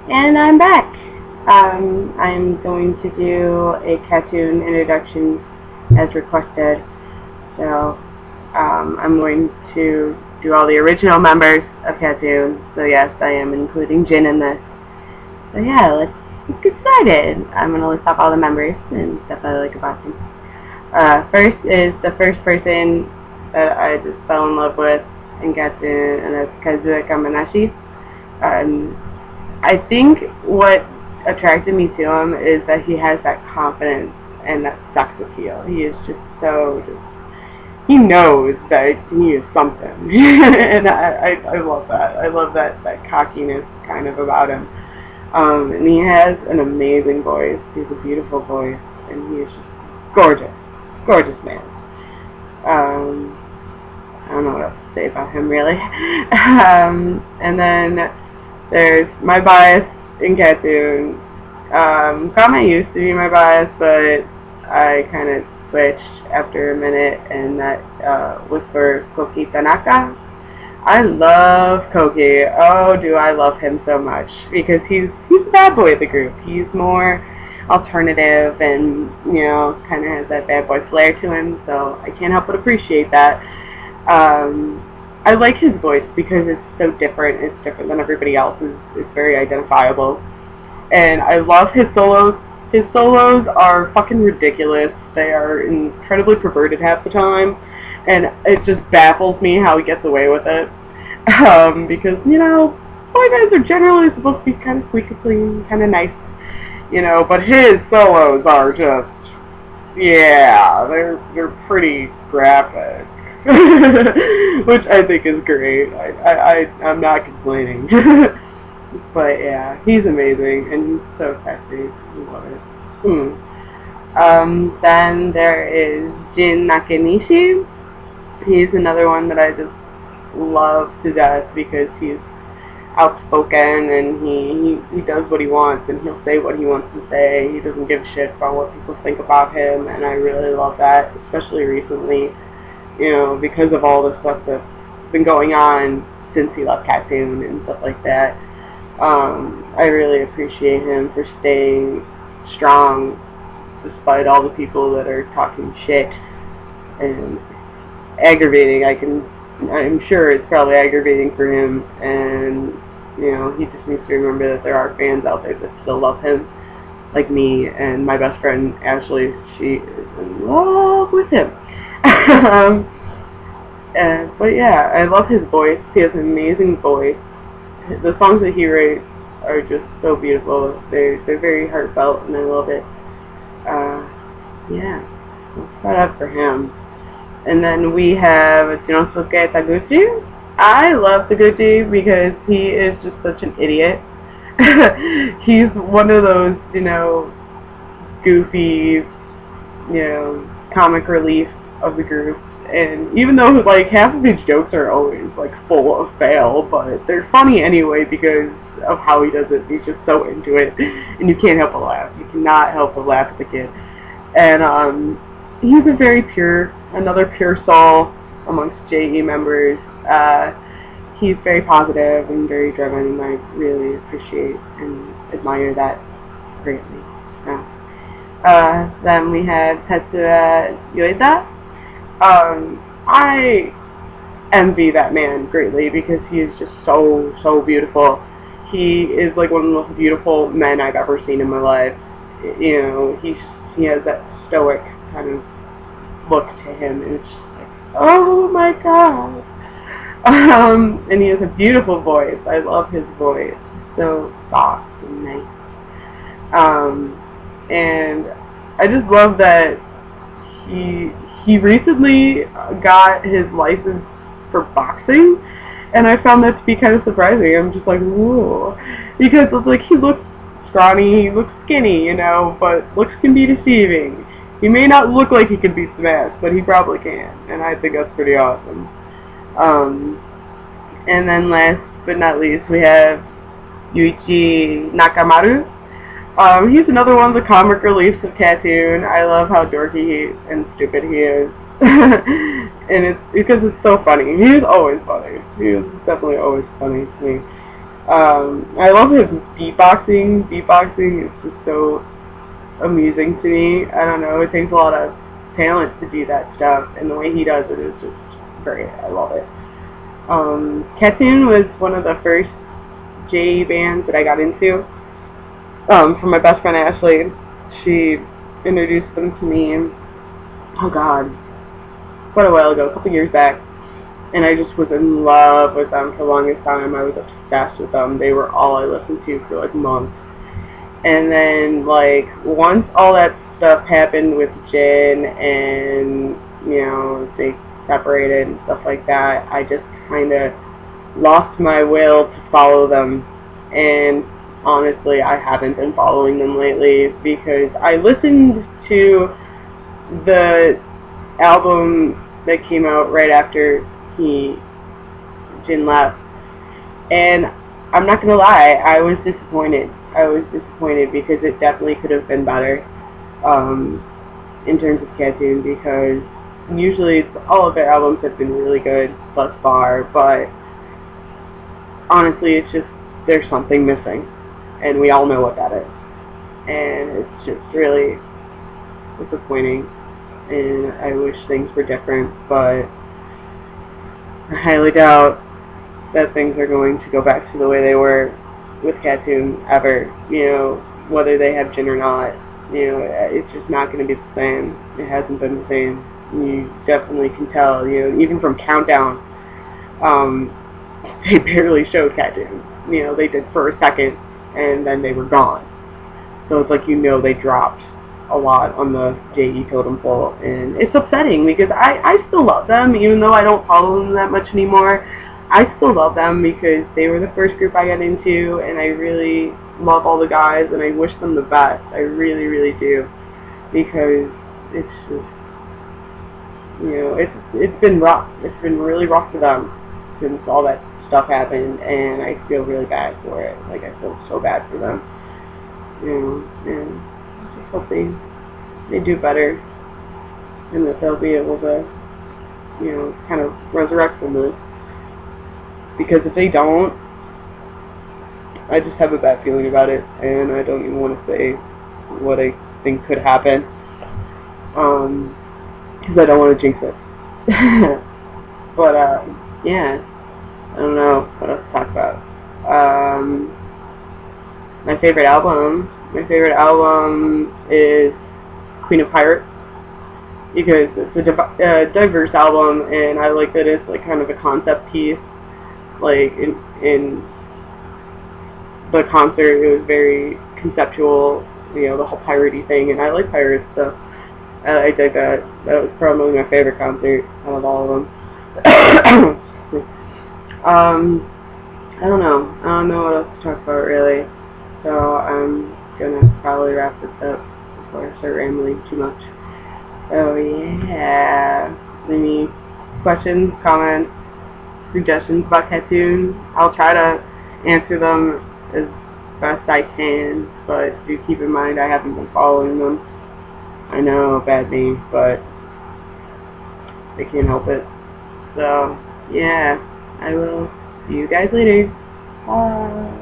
And I'm back. I'm going to do a KAT-TUN introduction as requested. So I'm going to do all the original members of KAT-TUN. So yes, I am including Jin in this. So yeah, let's get started. I'm going to list off all the members and stuff I like about them. First is the first person that I just fell in love with in KAT-TUN, and that's Kazuya Kamanashi. I think what attracted me to him is that he has that confidence and that sex appeal. He is just he knows that he is something. And I love that. I love that cockiness kind of about him. And he has an amazing voice. He has a beautiful voice, and he is just gorgeous. Gorgeous man. I don't know what else to say about him, really. And then there's my bias in KAT-TUN. Kame used to be my bias, but I kind of switched after a minute, and that was for Koki Tanaka. I love Koki. Oh, do I love him so much, because he's the bad boy of the group. He's more alternative and, you know, kind of has that bad boy flair to him, so I can't help but appreciate that. I like his voice because it's so different. It's different than everybody else's. It's very identifiable. And I love his solos. His solos are fucking ridiculous. They are incredibly perverted half the time. And it just baffles me how he gets away with it. Because, you know, boy bands are generally supposed to be kind of squeaky clean, kind of nice. You know, but his solos are just, yeah, they're pretty graphic. Which I think is great. I'm not complaining. But yeah, he's amazing and he's so sexy. I love it. Then there is Jin Nakanishi. He's another one that I just love to death because he's outspoken and he does what he wants, and he'll say what he wants to say. He doesn't give a shit about what people think about him, and I really love that, especially recently. You know, because of all the stuff that's been going on since he left KAT-TUN and stuff like that. I really appreciate him for staying strong despite all the people that are talking shit and aggravating. I'm sure it's probably aggravating for him, and you know, he just needs to remember that there are fans out there that still love him, like me and my best friend Ashley. She is in love with him. But yeah, I love his voice. He has an amazing voice. The songs that he writes are just so beautiful. They're very heartfelt, and I love it. Yeah, let's start up for him. And then we have Jinosuke Taguchi. I love Taguchi because he is just such an idiot. He's one of those, you know, goofy, you know, comic relief of the group. And even though, like, half of his jokes are always, like, full of fail, but they're funny anyway because of how he does it. He's just so into it, and you can't help but laugh. You cannot help but laugh at the kid. And he's a very another pure soul amongst JE members. He's very positive and very driven, and I really appreciate and admire that greatly. Then we have Tetsuya Yoida. I envy that man greatly because he is just so beautiful. He is like one of the most beautiful men I've ever seen in my life. You know, he has that stoic kind of look to him, and it's just like, oh my god. And he has a beautiful voice. I love his voice. So soft and nice. And I just love that he recently got his license for boxing, and I found that to be kind of surprising. I'm just like, whoa, because it's like he looks scrawny, he looks skinny, you know, but looks can be deceiving. He may not look like he can be smashed, but he probably can, and I think that's pretty awesome. And then last but not least, we have Yuichi Nakamaru. He's another one of the comic reliefs of KAT-TUN. I love how dorky and stupid he is. And it's because it's so funny. He is always funny. He is definitely always funny to me. I love his beatboxing. Beatboxing is just so amusing to me. I don't know, it takes a lot of talent to do that stuff, and the way he does it is just great. I love it. KAT-TUN was one of the first J bands that I got into. From my best friend Ashley. She introduced them to me, oh god, quite a while ago, a couple years back. And I just was in love with them for the longest time. I was obsessed with them. They were all I listened to for like months. And then, like, once all that stuff happened with Jin and, you know, they separated and stuff like that, I just kind of lost my will to follow them. And honestly, I haven't been following them lately because I listened to the album that came out right after Jin left, and I'm not gonna lie, I was disappointed. I was disappointed because it definitely could have been better in terms of KAT-TUN, because usually all of their albums have been really good thus far, but honestly it's just there's something missing, and we all know what that is, and it's just really disappointing, and I wish things were different, but I highly doubt that things are going to go back to the way they were with KAT-TUN ever. You know, whether they have Jin or not, you know, it's just not going to be the same. It hasn't been the same. You definitely can tell, you know, even from Countdown, they barely showed KAT-TUN. You know, they did for a second, and then they were gone. So it's like, you know, they dropped a lot on the JE totem pole, and it's upsetting because I still love them, even though I don't follow them that much anymore. I still love them because they were the first group I got into, and I really love all the guys, and I wish them the best. I really, really do, because it's just, you know, it's been rough. It's been really rough for them since all that stuff happened, and I feel really bad for it. Like, I feel so bad for them, you know, and I just hope they do better, and that they'll be able to, you know, kind of resurrect from this. Because if they don't, I just have a bad feeling about it, and I don't even want to say what I think could happen, because I don't want to jinx it. But, yeah, I don't know what else to talk about. My favorite album is Queen of Pirates, because it's a diverse album, and I like that it's like kind of a concept piece. Like in the concert, it was very conceptual, you know, the whole piratey thing, and I like pirates, so I dig that. That was probably my favorite concert out of all of them. I don't know what else to talk about really, so I'm gonna probably wrap this up before I start rambling too much. So yeah, any questions, comments, suggestions about KAT-TUN? I'll try to answer them as best I can, but do keep in mind I haven't been following them. I know, bad me, but I can't help it. So, yeah, I will see you guys later. Bye.